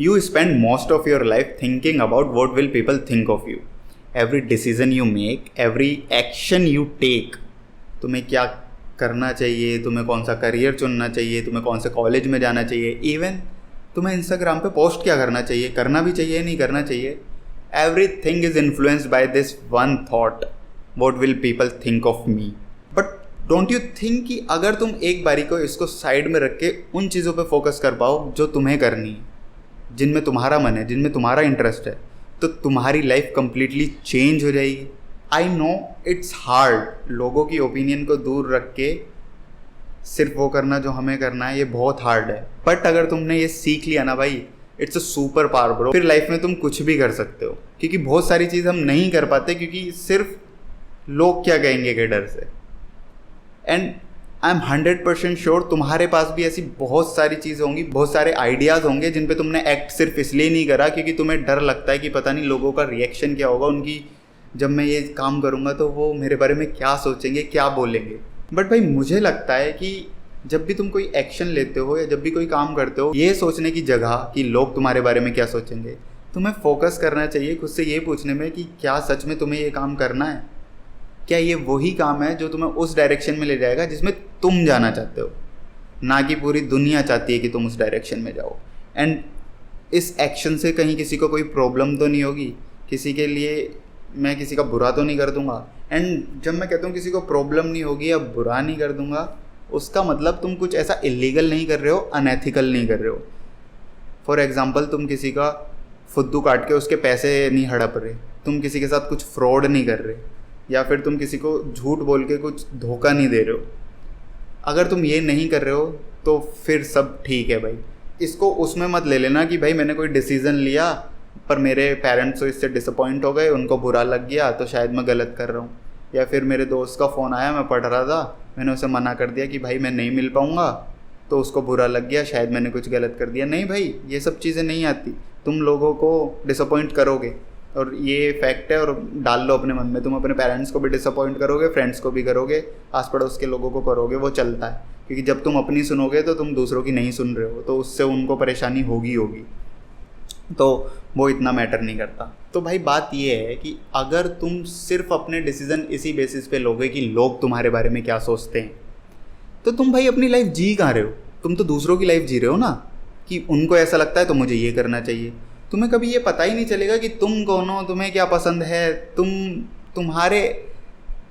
You spend most of your life thinking about what will people think of you. Every decision you make, every action you take, तुम्हें क्या करना चाहिए, तुम्हें कौन सा career चुनना चाहिए, तुम्हें कौन से कॉलेज में जाना चाहिए, इवन तुम्हें इंस्टाग्राम पे पोस्ट क्या करना चाहिए, करना भी चाहिए नहीं करना चाहिए. Everything is influenced by this one thought, what will people think of me. But don't you think कि अगर तुम एक बारी को इसको साइड में रख के उन चीज़ों पे फोकस कर पाओ जो तुम्हें करनी है, जिनमें तुम्हारा मन है, जिनमें तुम्हारा इंटरेस्ट है, तो तुम्हारी लाइफ कंप्लीटली चेंज हो जाएगी. आई नो इट्स हार्ड, लोगों की ओपिनियन को दूर रख के सिर्फ वो करना जो हमें करना है, ये बहुत हार्ड है. बट अगर तुमने ये सीख लिया ना भाई, it's a super power bro. फिर लाइफ में तुम कुछ भी कर सकते हो, क्योंकि बहुत सारी चीज़ हम नहीं कर पाते क्योंकि सिर्फ लोग क्या कहेंगे के डर से. एंड आई एम 100% श्योर तुम्हारे पास भी ऐसी बहुत सारी चीज़ें होंगी, बहुत सारे आइडियाज़ होंगे जिन पे तुमने एक्ट सिर्फ इसलिए नहीं करा क्योंकि तुम्हें डर लगता है कि पता नहीं लोगों का रिएक्शन क्या होगा, उनकी जब मैं ये काम करूँगा तो वो मेरे बारे में क्या सोचेंगे, क्या बोलेंगे. बट भाई मुझे लगता है कि जब भी तुम कोई एक्शन लेते हो या जब भी कोई काम करते हो, ये सोचने की जगह कि लोग तुम्हारे बारे में क्या सोचेंगे, तुम्हें फोकस करना चाहिए खुद से ये पूछने में कि क्या सच में तुम्हें ये काम करना है, क्या ये वही काम है जो तुम्हें उस डायरेक्शन में ले जाएगा जिसमें तुम जाना चाहते हो, ना कि पूरी दुनिया चाहती है कि तुम उस डायरेक्शन में जाओ. एंड इस एक्शन से कहीं किसी को कोई प्रॉब्लम तो नहीं होगी, किसी के लिए मैं किसी का बुरा तो नहीं कर दूंगा. एंड जब मैं कहता हूँ किसी को प्रॉब्लम नहीं होगी या बुरा नहीं कर दूंगा, उसका मतलब तुम कुछ ऐसा इलीगल नहीं कर रहे हो, अनएथिकल नहीं कर रहे हो. फॉर एग्जाम्पल, तुम किसी का फुद्दू काट के उसके पैसे नहीं हड़प रहे, तुम किसी के साथ कुछ फ्रॉड नहीं कर रहे, या फिर तुम किसी को झूठ बोल के कुछ धोखा नहीं दे रहे हो. अगर तुम ये नहीं कर रहे हो तो फिर सब ठीक है भाई. इसको उसमें मत ले लेना कि भाई मैंने कोई डिसीज़न लिया पर मेरे पेरेंट्स तो इससे डिसअपॉइंट हो गए, उनको बुरा लग गया तो शायद मैं गलत कर रहा हूँ. या फिर मेरे दोस्त का फ़ोन आया, मैं पढ़ रहा था, मैंने उसे मना कर दिया कि भाई मैं नहीं मिल पाऊँगा, तो उसको बुरा लग गया, शायद मैंने कुछ गलत कर दिया. नहीं भाई, ये सब चीज़ें नहीं आती. तुम लोगों को डिसअपॉइंट करोगे और ये फैक्ट है, और डाल लो अपने मन में. तुम अपने पेरेंट्स को भी डिसअपॉइंट करोगे, फ्रेंड्स को भी करोगे, आस पड़ोस के लोगों को करोगे, वो चलता है. क्योंकि जब तुम अपनी सुनोगे तो तुम दूसरों की नहीं सुन रहे हो, तो उससे उनको परेशानी होगी, तो वो इतना मैटर नहीं करता. तो भाई बात ये है कि अगर तुम सिर्फ अपने डिसीज़न इसी बेसिस पे लोगे कि लोग तुम्हारे बारे में क्या सोचते हैं, तो तुम भाई अपनी लाइफ जी कहाँ रहे हो. तुम तो दूसरों की लाइफ जी रहे हो ना, कि उनको ऐसा लगता है तो मुझे ये करना चाहिए. तुम्हें कभी ये पता ही नहीं चलेगा कि तुम कौन हो, तुम्हें क्या पसंद है, तुम्हारे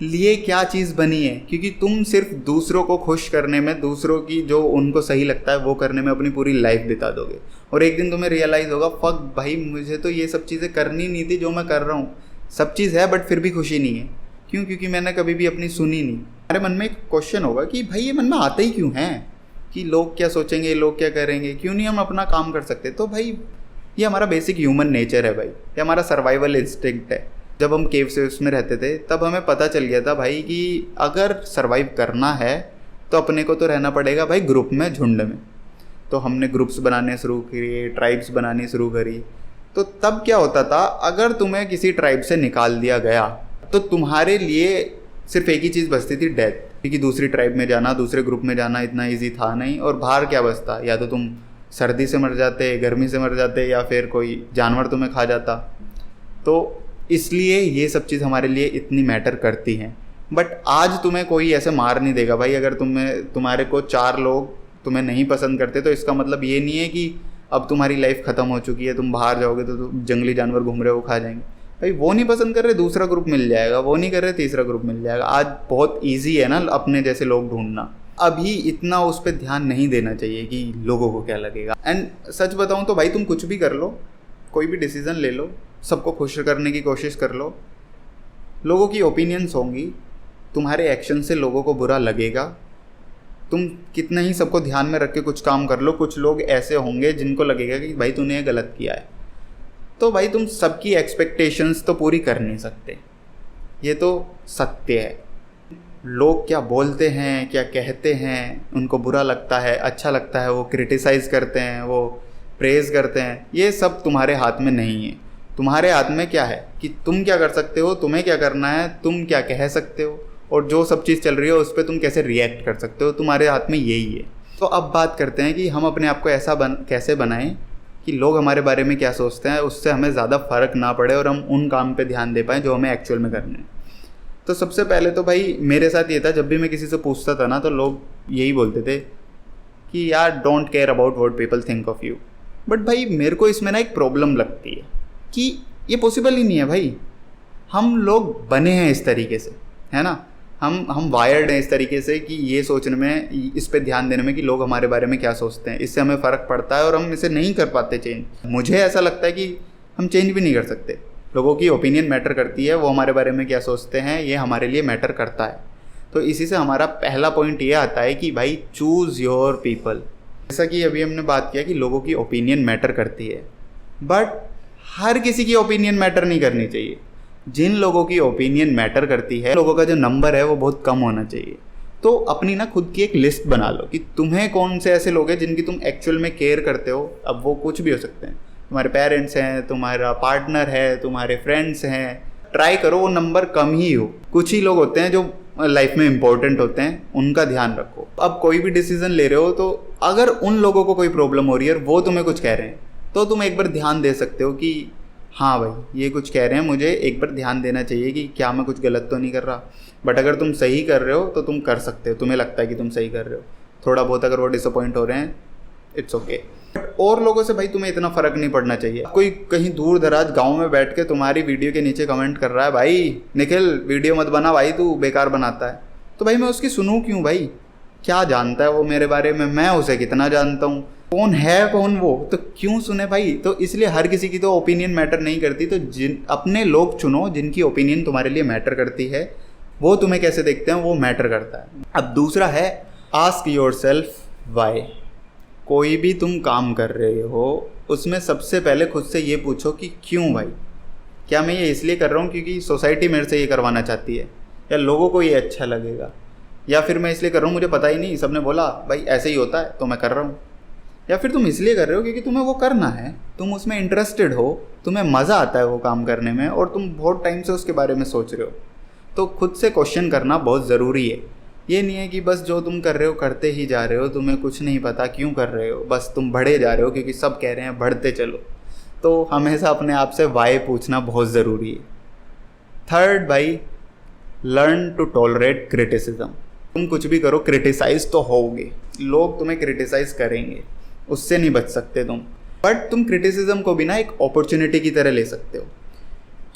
लिए क्या चीज़ बनी है, क्योंकि तुम सिर्फ दूसरों को खुश करने में, दूसरों की जो उनको सही लगता है वो करने में अपनी पूरी लाइफ बिता दोगे. और एक दिन तुम्हें रियलाइज़ होगा, फक भाई मुझे तो ये सब चीज़ें करनी नहीं थी जो मैं कर रहा हूँ. सब चीज़ है बट फिर भी खुशी नहीं है. क्यों? क्योंकि मैंने कभी भी अपनी सुनी नहीं. हमारे मन में एक क्वेश्चन होगा कि भाई ये मन में आता ही क्यों है कि लोग क्या सोचेंगे, लोग क्या करेंगे, क्यों नहीं हम अपना काम कर सकते. तो भाई ये हमारा बेसिक ह्यूमन नेचर है भाई, ये हमारा सर्वाइवल इंस्टिंक्ट है. जब हम केव से उसमें रहते थे तब हमें पता चल गया था भाई कि अगर सर्वाइव करना है तो अपने को तो रहना पड़ेगा भाई ग्रुप में, झुंड में. तो हमने ग्रुप्स बनाने शुरू किए, ट्राइब्स बनानी शुरू करी. तो तब क्या होता था, अगर तुम्हें किसी ट्राइब से निकाल दिया गया तो तुम्हारे लिए सिर्फ एक ही चीज़ बचती थी, डेथ. क्योंकि दूसरी ट्राइब में जाना, दूसरे ग्रुप में जाना इतना ईजी था नहीं. और बाहर क्या बचता, या तो तुम सर्दी से मर जाते, गर्मी से मर जाते, या फिर कोई जानवर तुम्हें खा जाता. तो इसलिए ये सब चीज़ हमारे लिए इतनी मैटर करती हैं. बट आज तुम्हें कोई ऐसे मार नहीं देगा भाई. अगर तुम्हारे को 4 लोग तुम्हें नहीं पसंद करते तो इसका मतलब ये नहीं है कि अब तुम्हारी लाइफ ख़त्म हो चुकी है, तुम बाहर जाओगे तो जंगली जानवर घूम रहे हो, खा जाएंगे. भाई वो नहीं पसंद कर रहे, दूसरा ग्रुप मिल जाएगा. वो नहीं कर रहे, तीसरा ग्रुप मिल जाएगा. आज बहुत ईजी है ना अपने जैसे लोग ढूंढना. अभी इतना उस पर ध्यान नहीं देना चाहिए कि लोगों को क्या लगेगा. एंड सच बताऊँ तो भाई तुम कुछ भी कर लो, कोई भी डिसीज़न ले लो, सबको खुश करने की कोशिश कर लो, लोगों की ओपिनियंस होंगी, तुम्हारे एक्शन से लोगों को बुरा लगेगा. तुम कितना ही सबको ध्यान में रख के कुछ काम कर लो, कुछ लोग ऐसे होंगे जिनको लगेगा कि भाई तूने ये गलत किया है. तो भाई तुम सबकी एक्सपेक्टेशंस तो पूरी कर नहीं सकते, ये तो सत्य है. लोग क्या बोलते हैं, क्या कहते हैं, उनको बुरा लगता है, अच्छा लगता है, वो क्रिटिसाइज़ करते हैं, वो प्रेज़ करते हैं, ये सब तुम्हारे हाथ में नहीं है. तुम्हारे हाथ में क्या है कि तुम क्या कर सकते हो, तुम्हें क्या करना है, तुम क्या कह सकते हो, और जो सब चीज़ चल रही है उस पर तुम कैसे रिएक्ट कर सकते हो. तुम्हारे हाथ में यही है. तो अब बात करते हैं कि हम अपने आप को ऐसा कैसे बनाएं कि लोग हमारे बारे में क्या सोचते हैं, उससे हमें ज़्यादा फ़र्क ना पड़े और हम उन काम पे ध्यान दे पाएँ जो हमें एक्चुअल में करने हैं। तो सबसे पहले तो भाई मेरे साथ ये था, जब भी मैं किसी से पूछता था ना तो लोग यही बोलते थे कि यार don't care about what people think of you. But भाई मेरे को इसमें ना एक प्रॉब्लम लगती है कि ये पॉसिबल ही नहीं है भाई। हम लोग बने हैं इस तरीके से, है ना, हम वायर्ड हैं इस तरीके से कि ये सोचने में, इस पे ध्यान देने में कि लोग हमारे बारे में क्या सोचते हैं, इससे हमें फ़र्क पड़ता है और हम इसे नहीं कर पाते चेंज। मुझे ऐसा लगता है कि हम चेंज भी नहीं कर सकते। लोगों की ओपिनियन मैटर करती है, वो हमारे बारे में क्या सोचते हैं ये हमारे लिए मैटर करता है। तो इसी से हमारा पहला पॉइंट ये आता है कि भाई चूज़ योर पीपल। जैसा कि अभी हमने बात किया कि लोगों की ओपिनियन मैटर करती है, बट हर किसी की ओपिनियन मैटर नहीं करनी चाहिए। जिन लोगों की ओपिनियन मैटर करती है, लोगों का जो नंबर है वो बहुत कम होना चाहिए। तो अपनी ना खुद की एक लिस्ट बना लो कि तुम्हें कौन से ऐसे लोग हैं जिनकी तुम एक्चुअल में केयर करते हो। अब वो कुछ भी हो सकते हैं, तुम्हारे पेरेंट्स हैं, तुम्हारा पार्टनर है, तुम्हारे फ्रेंड्स हैं। ट्राई करो वो नंबर कम ही हो। कुछ ही लोग होते हैं जो लाइफ में इंपॉर्टेंट होते हैं, उनका ध्यान रखो। अब कोई भी डिसीजन ले रहे हो तो अगर उन लोगों को कोई प्रॉब्लम हो रही है और वो तुम्हें कुछ कह रहे हैं तो तुम एक बार ध्यान दे सकते हो कि हाँ भाई ये कुछ कह रहे हैं, मुझे एक बार ध्यान देना चाहिए कि क्या मैं कुछ गलत तो नहीं कर रहा। बट अगर तुम सही कर रहे हो तो तुम कर सकते हो, तुम्हें लगता है कि तुम सही कर रहे हो। थोड़ा बहुत अगर वो डिसअपॉइंट हो रहे हैं, इट्स ओके। और लोगों से भाई तुम्हें इतना फ़र्क नहीं पड़ना चाहिए। कोई कहीं दूर दराज गांव में बैठ के तुम्हारी वीडियो के नीचे कमेंट कर रहा है, भाई निखिल वीडियो मत बना भाई, तू बेकार बनाता है, तो भाई मैं उसकी सुनूं क्यों भाई? क्या जानता है वो मेरे बारे में, मैं उसे कितना जानता हूँ, कौन है कौन वो, तो क्यों सुने भाई? तो इसलिए हर किसी की तो ओपिनियन मैटर नहीं करती। तो अपने लोग चुनो जिनकी ओपिनियन तुम्हारे लिए मैटर करती है। वो तुम्हें कैसे देखते हैं वो मैटर करता है। अब दूसरा है आस्क योर सेल्फ वाई। कोई भी तुम काम कर रहे हो उसमें सबसे पहले खुद से ये पूछो कि क्यों भाई? क्या मैं ये इसलिए कर रहा हूँ क्योंकि सोसाइटी मेरे से ये करवाना चाहती है, या लोगों को ये अच्छा लगेगा, या फिर मैं इसलिए कर रहा हूँ मुझे पता ही नहीं, सबने बोला भाई ऐसे ही होता है तो मैं कर रहा हूँ, या फिर तुम इसलिए कर रहे हो क्योंकि तुम्हें वो करना है, तुम उसमें इंटरेस्टेड हो, तुम्हें मज़ा आता है वो काम करने में और तुम बहुत टाइम से उसके बारे में सोच रहे हो। तो खुद से क्वेश्चन करना बहुत ज़रूरी है। ये नहीं है कि बस जो तुम कर रहे हो करते ही जा रहे हो, तुम्हें कुछ नहीं पता क्यों कर रहे हो, बस तुम बढ़े जा रहे हो क्योंकि सब कह रहे हैं बढ़ते चलो। तो हमेशा अपने आप से वाई पूछना बहुत ज़रूरी है। थर्ड भाई, लर्न टू टॉलरेट क्रिटिसिज्म। तुम कुछ भी करो क्रिटिसाइज तो होगे, लोग तुम्हें क्रिटिसाइज करेंगे, उससे नहीं बच सकते तुम। बट तुम क्रिटिसिज्म को भी ना एक अपॉर्चुनिटी की तरह ले सकते हो,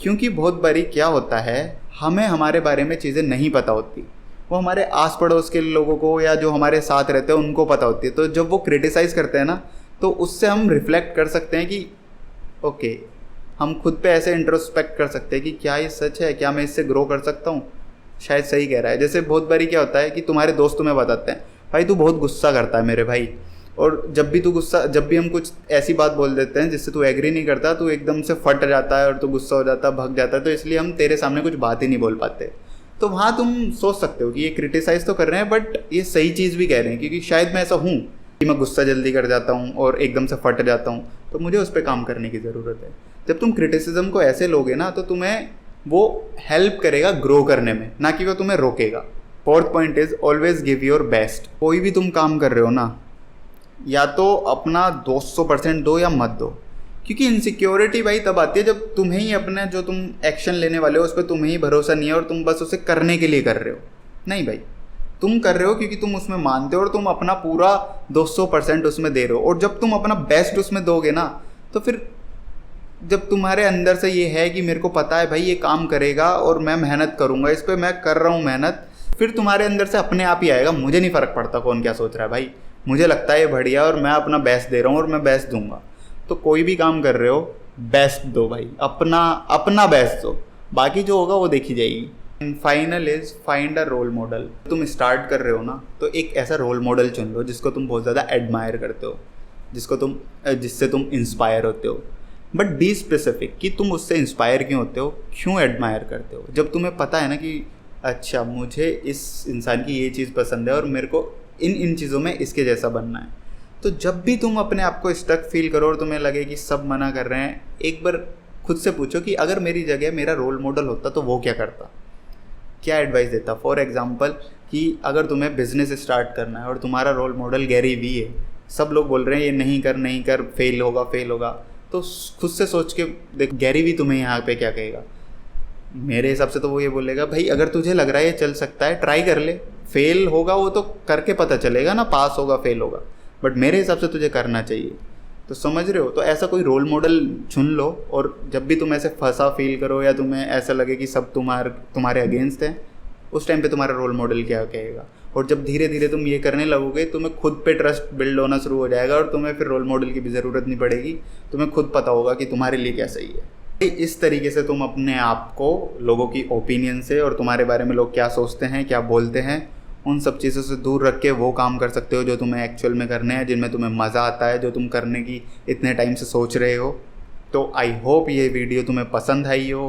क्योंकि बहुत बारी क्या होता है, हमें हमारे बारे में चीज़ें नहीं पता होती, वो हमारे आस पड़ोस के लोगों को या जो हमारे साथ रहते हैं उनको पता होती है। तो जब वो क्रिटिसाइज़ करते हैं ना, तो उससे हम रिफ्लेक्ट कर सकते हैं कि ओके, हम खुद पे ऐसे इंट्रोस्पेक्ट कर सकते हैं कि क्या ये सच है, क्या मैं इससे ग्रो कर सकता हूँ, शायद सही कह रहा है। जैसे बहुत बारी क्या होता है कि तुम्हारे दोस्त तुम्हें बताते हैं भाई तू बहुत गुस्सा करता है मेरे भाई, और जब भी हम कुछ ऐसी बात बोल देते हैं जिससे तू एग्री नहीं करता, तू एकदम से फट जाता है और तू गुस्सा हो जाता है, भग जाता है। तो इसलिए हम तेरे सामने कुछ बात ही नहीं बोल पाते। तो वहाँ तुम सोच सकते हो कि ये क्रिटिसाइज़ तो कर रहे हैं बट ये सही चीज़ भी कह रहे हैं, क्योंकि शायद मैं ऐसा हूँ कि मैं गुस्सा जल्दी कर जाता हूँ और एकदम से फट जाता हूँ, तो मुझे उस पर काम करने की ज़रूरत है। जब तुम क्रिटिसिज्म को ऐसे लोगे ना, तो तुम्हें वो हेल्प करेगा ग्रो करने में, ना कि वो तुम्हें रोकेगा। Fourth point is always give your best. कोई भी तुम काम कर रहे हो ना, या तो अपना 200% दो या मत दो, क्योंकि इनसिक्योरिटी भाई तब आती है जब तुम्हें ही अपने जो तुम एक्शन लेने वाले हो उस पर तुम्हें ही भरोसा नहीं है और तुम बस उसे करने के लिए कर रहे हो। नहीं भाई, तुम कर रहे हो क्योंकि तुम उसमें मानते हो और तुम अपना पूरा 200% उसमें दे रहे हो। और जब तुम अपना बेस्ट उसमें दोगे ना, तो फिर जब तुम्हारे अंदर से ये है कि मेरे को पता है भाई ये काम करेगा और मैं मेहनत करूँगा, इस पर मैं कर रहा हूँ मेहनत, फिर तुम्हारे अंदर से अपने आप ही आएगा, मुझे नहीं फ़र्क पड़ता कौन क्या सोच रहा है भाई, मुझे लगता है ये बढ़िया और मैं अपना बेस्ट दे रहा हूँ और मैं बेस्ट दूंगा। तो कोई भी काम कर रहे हो बेस्ट दो भाई, अपना बेस्ट दो, बाकी जो होगा वो देखी जाएगी। And final is find a role model. तुम स्टार्ट कर रहे हो ना, तो एक ऐसा रोल मॉडल चुन लो जिसको तुम बहुत ज़्यादा एडमायर करते हो, जिससे तुम इंस्पायर होते हो। बट बी स्पेसिफिक कि तुम उससे इंस्पायर क्यों होते हो, क्यों एडमायर करते हो। जब तुम्हें पता है ना कि अच्छा मुझे इस इंसान की ये चीज़ पसंद है और मेरे को इन चीज़ों में इसके जैसा बनना है, तो जब भी तुम अपने आप को स्टक फील करो और तुम्हें लगे कि सब मना कर रहे हैं, एक बार खुद से पूछो कि अगर मेरी जगह मेरा रोल मॉडल होता तो वो क्या करता, क्या एडवाइस देता। फॉर एग्जांपल कि अगर तुम्हें बिजनेस स्टार्ट करना है और तुम्हारा रोल मॉडल गैरी वी है, सब लोग बोल रहे हैं ये नहीं कर नहीं कर, फेल होगा फेल होगा, तो खुद से सोच के देख, गैरी भी तुम्हें यहाँ पे क्या कहेगा? मेरे हिसाब से तो वो ये बोलेगा भाई अगर तुझे लग रहा है ये चल सकता है ट्राई कर ले, फेल होगा वो तो करके पता चलेगा ना, पास होगा फेल होगा, बट मेरे हिसाब से तुझे करना चाहिए। तो समझ रहे हो? तो ऐसा कोई रोल मॉडल चुन लो, और जब भी तुम ऐसे फंसा फील करो या तुम्हें ऐसा लगे कि सब तुम्हारे अगेंस्ट हैं, उस टाइम पे तुम्हारा रोल मॉडल क्या कहेगा। और जब धीरे धीरे तुम ये करने लगोगे, तुम्हें खुद पे ट्रस्ट बिल्ड होना शुरू हो जाएगा, और तुम्हें फिर रोल मॉडल की भी ज़रूरत नहीं पड़ेगी, तुम्हें खुद पता होगा कि तुम्हारे लिए क्या सही है। इस तरीके से तुम अपने आप को लोगों की ओपिनियन से और तुम्हारे बारे में लोग क्या सोचते हैं क्या बोलते हैं उन सब चीज़ों से दूर रख के वो काम कर सकते हो जो तुम्हें एक्चुअल में करने हैं, जिनमें तुम्हें मज़ा आता है, जो तुम करने की इतने टाइम से सोच रहे हो। तो आई होप ये वीडियो तुम्हें पसंद आई हो।